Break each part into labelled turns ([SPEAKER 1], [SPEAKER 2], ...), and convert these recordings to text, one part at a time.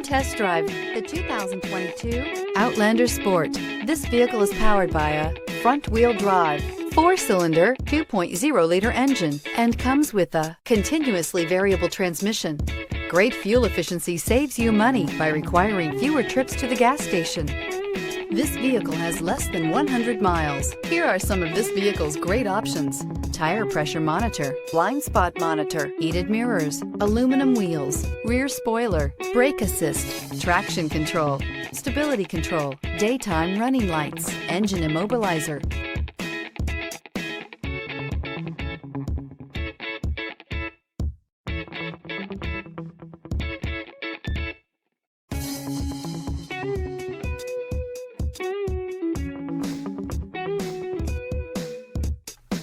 [SPEAKER 1] test drive the 2022 Outlander Sport. This vehicle is powered by a front-wheel drive, 4-cylinder, 2.0-liter engine, and comes with a continuously variable transmission. Great fuel efficiency saves you money by requiring fewer trips to the gas station. This vehicle has less than 100 miles. Here are some of this vehicle's great options: tire pressure monitor, blind spot monitor, heated mirrors, aluminum wheels, rear spoiler, brake assist, traction control, stability control, daytime running lights, engine immobilizer.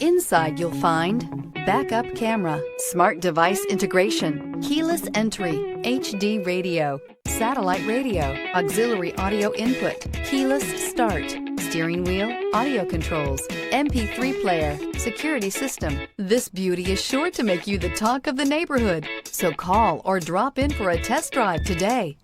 [SPEAKER 1] Inside you'll find backup camera, smart device integration, keyless entry, HD radio, satellite radio, auxiliary audio input, keyless start, steering wheel audio controls, MP3 player, security system. This beauty is sure to make you the talk of the neighborhood. So call or drop in for a test drive today.